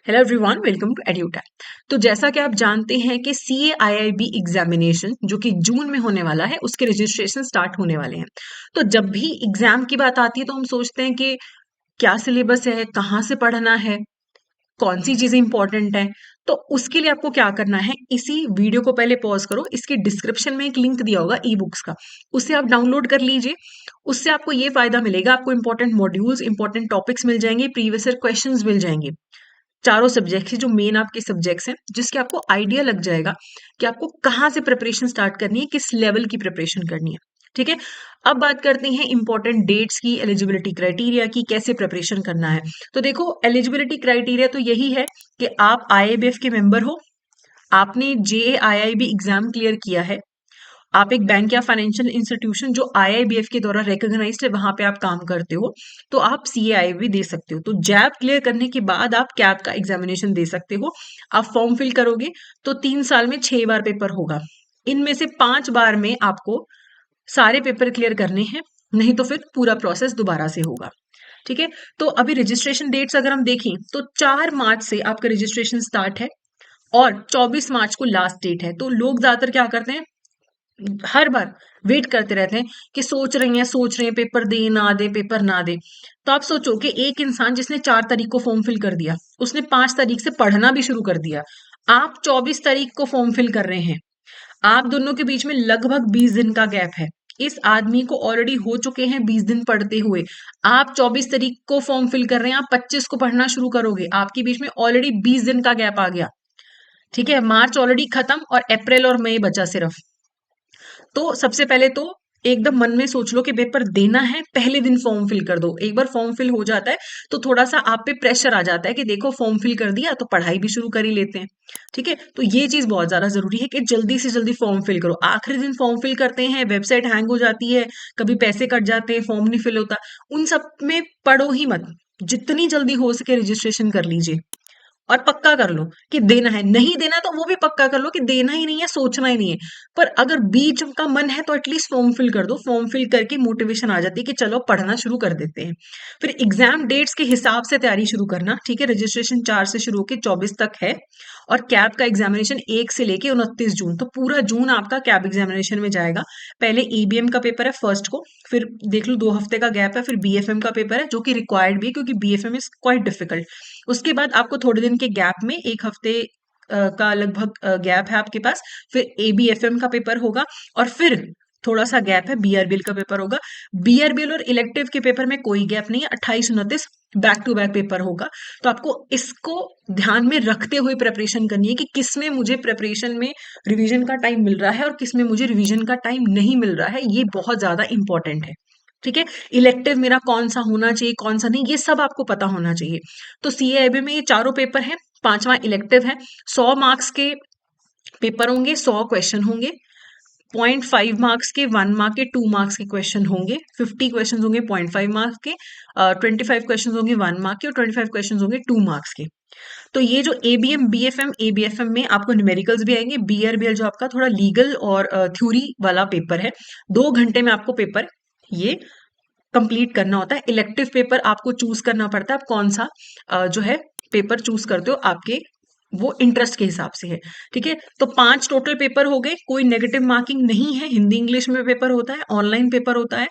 Hello everyone, welcome to Edutech. तो जैसा कि आप जानते हैं कि CAIIB एग्जामिनेशन जो कि जून में होने वाला है, उसके रजिस्ट्रेशन स्टार्ट होने वाले हैं। तो जब भी एग्जाम की बात आती है तो हम सोचते हैं कि क्या सिलेबस है, कहाँ से पढ़ना है, कौन सी चीजें इंपॉर्टेंट है। तो उसके लिए आपको क्या करना है, इसी वीडियो को पहले पॉज करो, इसके डिस्क्रिप्शन में एक लिंक दिया होगा ई बुक्स का, उससे आप डाउनलोड कर लीजिए। उससे आपको ये फायदा मिलेगा, आपको इंपॉर्टेंट मॉड्यूल्स, इंपॉर्टेंट टॉपिक्स मिल जाएंगे, प्रीवियस ईयर क्वेश्चंस मिल जाएंगे। चारों सब्जेक्ट्स जो मेन आपके सब्जेक्ट्स हैं, जिसके आपको आइडिया लग जाएगा कि आपको कहाँ से प्रिपरेशन स्टार्ट करनी है, किस लेवल की प्रिपरेशन करनी है। ठीक है। अब बात करते हैं इंपॉर्टेंट डेट्स की, एलिजिबिलिटी क्राइटेरिया की, कैसे प्रिपरेशन करना है। तो देखो, एलिजिबिलिटी क्राइटेरिया तो यही है कि आप IIBF के मेंबर हो, आपने JAIIB एग्जाम क्लियर किया है, आप एक बैंक या फाइनेंशियल इंस्टीट्यूशन जो IIBF के द्वारा रिकॉग्नाइज्ड है वहां पे आप काम करते हो, तो आप CAIIB दे सकते हो। तो जैब क्लियर करने के बाद आप कैब का एग्जामिनेशन दे सकते हो। आप फॉर्म फिल करोगे तो 3 साल में 6 बार पेपर होगा। इनमें से 5 बार में आपको सारे पेपर क्लियर करने हैं, नहीं तो फिर पूरा प्रोसेस दोबारा से होगा। ठीक है। तो अभी रजिस्ट्रेशन डेट्स अगर हम देखें तो 4 मार्च से आपका रजिस्ट्रेशन स्टार्ट है और 24 मार्च को लास्ट डेट है। तो लोग ज्यादातर क्या करते हैं, हर बार वेट करते रहते हैं कि सोच रहे हैं पेपर दे ना दे, पेपर ना दे। तो आप सोचो कि एक इंसान जिसने 4 तारीख को फॉर्म फिल कर दिया, उसने 5 तारीख से पढ़ना भी शुरू कर दिया, आप 24 तारीख को फॉर्म फिल कर रहे हैं, आप दोनों के बीच में लगभग 20 दिन का गैप है। इस आदमी को ऑलरेडी हो चुके हैं 20 दिन पढ़ते हुए, आप 24 तारीख को फॉर्म फिल कर रहे हैं, आप 25 को पढ़ना शुरू करोगे, आपके बीच में ऑलरेडी 20 दिन का गैप आ गया। ठीक है, मार्च ऑलरेडी खत्म और अप्रैल और मई बचा सिर्फ। तो सबसे पहले तो एकदम मन में सोच लो कि पेपर देना है, पहले दिन फॉर्म फिल कर दो। एक बार फॉर्म फिल हो जाता है तो थोड़ा सा आप पे प्रेशर आ जाता है कि देखो फॉर्म फिल कर दिया तो पढ़ाई भी शुरू कर ही लेते हैं। ठीक है, तो ये चीज बहुत ज्यादा जरूरी है कि जल्दी से जल्दी फॉर्म फिल करो। आखिरी दिन फॉर्म फिल करते हैं, वेबसाइट हैंग हो जाती है, कभी पैसे कट जाते हैं, फॉर्म नहीं फिल होता, उन सब में पढ़ो ही मत। जितनी जल्दी हो सके रजिस्ट्रेशन कर लीजिए और पक्का कर लो कि देना है। नहीं देना तो वो भी पक्का कर लो कि देना ही नहीं है, सोचना ही नहीं है। पर अगर बीच का मन है तो एटलीस्ट फॉर्म फिल कर दो। फॉर्म फिल करके मोटिवेशन आ जाती है कि चलो पढ़ना शुरू कर देते हैं। फिर एग्जाम डेट्स के हिसाब से तैयारी शुरू करना। ठीक है, रजिस्ट्रेशन 4 से शुरू होकर 24 तक है और कैब का एग्जामिनेशन 1 से लेके 29 जून, तो पूरा जून आपका कैब एग्जामिनेशन में जाएगा। पहले EBM का पेपर है फर्स्ट को, फिर देख लो 2 हफ्ते का गैप है, फिर BFM का पेपर है जो कि रिक्वायर्ड भी है क्योंकि BFM इज क्वाइट डिफिकल्ट। उसके बाद आपको थोड़े दिन के गैप में 1 हफ्ते का लगभग गैप है आपके पास, फिर ABFM का पेपर होगा और फिर थोड़ा सा गैप है, BRBL का पेपर होगा। BRBL और इलेक्टिव के पेपर में कोई गैप नहीं है, 28-29 बैक टू बैक पेपर होगा। तो आपको इसको ध्यान में रखते हुए प्रिपरेशन करनी है कि किसमें मुझे प्रिपरेशन में रिवीजन का टाइम मिल रहा है और किसमें मुझे रिवीजन का टाइम नहीं मिल रहा है। ये बहुत ज्यादा इंपॉर्टेंट है। ठीक है, इलेक्टिव मेरा कौन सा होना चाहिए, कौन सा नहीं, ये सब आपको पता होना चाहिए। तो CAIB में ये चारों पेपर हैं, 5वां इलेक्टिव है। 100 मार्क्स के पेपर होंगे, 100 क्वेश्चन होंगे। 0.5 मार्क्स के, 1 मार्क के, 2 मार्क्स के क्वेश्चन होंगे। 50 क्वेश्चन होंगे 0.5 मार्क्स के, 25 क्वेश्चन होंगे 1 मार्क के और 25 क्वेश्चन होंगे 2 मार्क्स के। तो ये जो ABM, BFM, ABFM में आपको न्यूमेरिकल्स भी आएंगे। BRBL जो आपका थोड़ा लीगल और थ्योरी वाला पेपर है, 2 घंटे में आपको पेपर ये कंप्लीट करना होता है। इलेक्टिव पेपर आपको चूज करना पड़ता है, आप कौन सा जो है पेपर चूज करते हो, आपके वो इंटरेस्ट के हिसाब से है। ठीक है, तो 5 टोटल पेपर हो गए, कोई नेगेटिव मार्किंग नहीं है। हिंदी इंग्लिश में पेपर होता है, ऑनलाइन पेपर होता है,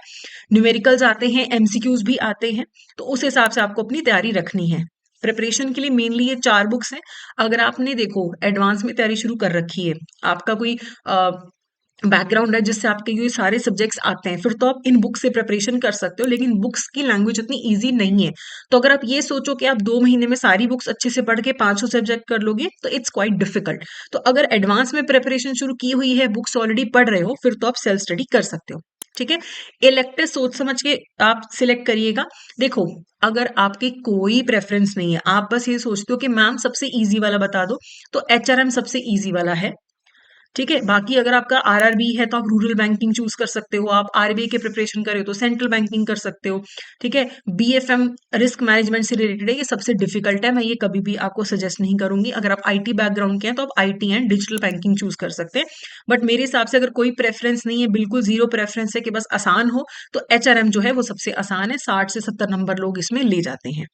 न्यूमेरिकल्स आते हैं, MCQs भी आते हैं। तो उस हिसाब से आपको अपनी तैयारी रखनी है। प्रिपरेशन के लिए मेनली ये 4 बुक्स हैं। अगर आपने देखो एडवांस में तैयारी शुरू कर रखी है, आपका कोई बैकग्राउंड है जिससे आपके ये सारे सब्जेक्ट्स आते हैं, फिर तो आप इन बुक्स से प्रिपरेशन कर सकते हो, लेकिन बुक्स की लैंग्वेज उतनी इजी नहीं है। तो अगर आप ये सोचो कि आप 2 महीने में सारी बुक्स अच्छे से पढ़ के 500 सब्जेक्ट कर लोगे तो इट्स क्वाइट डिफिकल्ट। तो अगर एडवांस में प्रिपरेशन शुरू की हुई है, बुक्स ऑलरेडी पढ़ रहे हो, फिर तो आप सेल्फ स्टडी कर सकते हो। ठीक है, इलेक्टिव सोच समझ के आप सिलेक्ट करिएगा। देखो, अगर आपकी कोई प्रेफरेंस नहीं है, आप बस ये सोचते हो कि मैम सबसे इजी वाला बता दो, तो HRM सबसे इजी वाला है। ठीक है, बाकी अगर आपका RRB है तो आप रूरल बैंकिंग चूज कर सकते हो, आप RBI के प्रिपरेशन कर रहे हो तो सेंट्रल बैंकिंग कर सकते हो। ठीक है, BFM रिस्क मैनेजमेंट से रिलेटेड है, ये सबसे डिफिकल्ट है, मैं ये कभी भी आपको सजेस्ट नहीं करूंगी। अगर आप IT बैकग्राउंड के हैं तो आप IT and digital banking choose कर सकते हैं। बट मेरे हिसाब से अगर कोई प्रेफरेंस नहीं है, बिल्कुल जीरो प्रेफरेंस है कि बस आसान हो, तो HRM जो है वो सबसे आसान है, 60 से 70 नंबर लोग इसमें ले जाते हैं।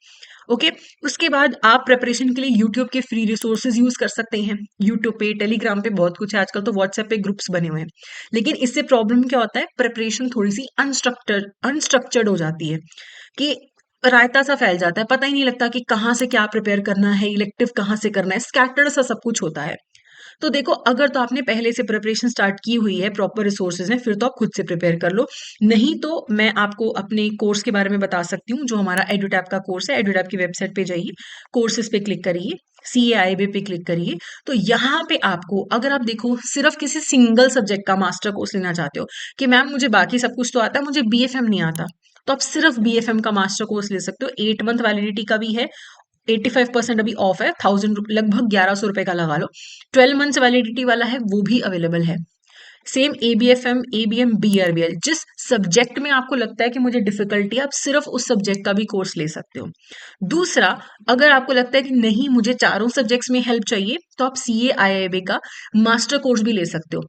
ओके। उसके बाद आप प्रिपरेशन के लिए यूट्यूब के फ्री रिसोर्सेज यूज कर सकते हैं। यूट्यूब पे, टेलीग्राम पे बहुत कुछ है, आजकल तो व्हाट्सएप पे ग्रुप्स बने हुए हैं। लेकिन इससे प्रॉब्लम क्या होता है, प्रिपरेशन थोड़ी सी अनस्ट्रक्चर्ड हो जाती है, कि रायता सा फैल जाता है, पता ही नहीं लगता कि कहाँ से क्या प्रिपेयर करना है, इलेक्टिव कहाँ से करना है, स्कैटर्ड सा सब कुछ होता है। तो देखो, अगर तो आपने पहले से प्रिपरेशन स्टार्ट की हुई है, प्रॉपर रिसोर्सेज हैं, फिर तो आप खुद से प्रिपेयर कर लो। नहीं तो मैं आपको अपने कोर्स के बारे में बता सकती हूँ, जो हमारा एडुटैप का कोर्स है। एडुटैप की वेबसाइट पे जाइए, कोर्सेज पे क्लिक करिए, CAIB पे क्लिक करिए। तो यहाँ पे आपको, अगर आप देखो सिर्फ किसी सिंगल सब्जेक्ट का मास्टर कोर्स लेना चाहते हो कि मैम मुझे बाकी सब कुछ तो आता है, मुझे BFM नहीं आता, तो आप सिर्फ BFM का मास्टर कोर्स ले सकते हो। 8 मंथ वैलिडिटी का भी है, 85% अभी ऑफ है, 1000, लगभग 1100 रुपए का लगा लो। 12 मंथ्स वैलिडिटी वाला है, वो भी अवेलेबल है। सेम ABFM, ABM, BRBL, जिस सब्जेक्ट में आपको लगता है कि मुझे डिफिकल्टी है, आप सिर्फ उस सब्जेक्ट का भी कोर्स ले सकते हो। दूसरा, अगर आपको लगता है कि नहीं मुझे चारों सब्जेक्ट्स में हेल्प चाहिए, तो आप CAIIB का मास्टर कोर्स भी ले सकते हो।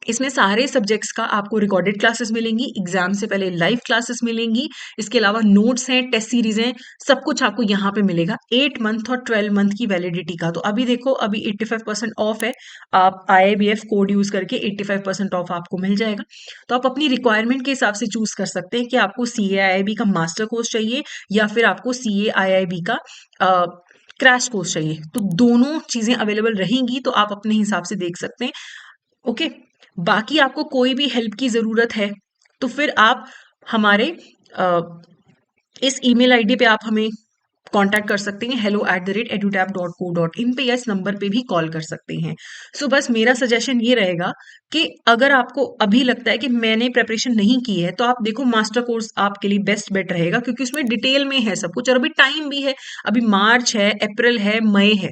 इसमें सारे सब्जेक्ट्स का आपको रिकॉर्डेड क्लासेस मिलेंगी, एग्जाम से पहले लाइव क्लासेस मिलेंगी, इसके अलावा नोट्स हैं, टेस्ट सीरीज हैं, सब कुछ आपको यहाँ पे मिलेगा 8 मंथ और 12 मंथ की वैलिडिटी का। तो अभी देखो, अभी 85% ऑफ है, आप IIBF कोड यूज करके 85% ऑफ आपको मिल जाएगा। तो आप अपनी रिक्वायरमेंट के हिसाब से चूज कर सकते हैं कि आपको CAIIB का मास्टर कोर्स चाहिए या फिर आपको CAIIB का क्रैश कोर्स चाहिए। तो दोनों चीजें अवेलेबल रहेंगी, तो आप अपने हिसाब से देख सकते हैं। ओके। बाकी आपको कोई भी हेल्प की ज़रूरत है, तो फिर आप हमारे अ, इस ईमेल आईडी पे आप हमें कांटेक्ट कर सकते हैं, hello@edutap.co.in पे, या इस नंबर पे भी कॉल कर सकते हैं। सो बस मेरा सजेशन ये रहेगा कि अगर आपको अभी लगता है कि मैंने प्रिपरेशन नहीं की है, तो आप देखो मास्टर कोर्स आपके लिए बेस्ट बेट रहेगा, क्योंकि उसमें डिटेल में है सब कुछ, और अभी टाइम भी है। अभी मार्च है, अप्रैल है, मई है,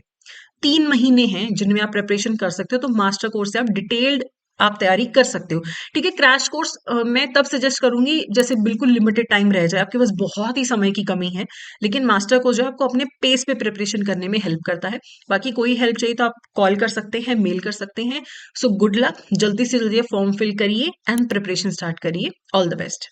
3 महीने हैं जिनमें आप प्रिपरेशन कर सकते हो। तो मास्टर कोर्स से आप डिटेल्ड आप तैयारी कर सकते हो। ठीक है, क्रैश कोर्स मैं तब सजेस्ट करूंगी जैसे बिल्कुल लिमिटेड टाइम रह जाए, आपके पास बहुत ही समय की कमी है। लेकिन मास्टर कोर्स जो है आपको अपने पेस पे प्रिपरेशन करने में हेल्प करता है। बाकी कोई हेल्प चाहिए तो आप कॉल कर सकते हैं, मेल कर सकते हैं। सो गुड लक, जल्दी से जल्दी फॉर्म फिल करिए एंड प्रिपरेशन स्टार्ट करिए। All the best.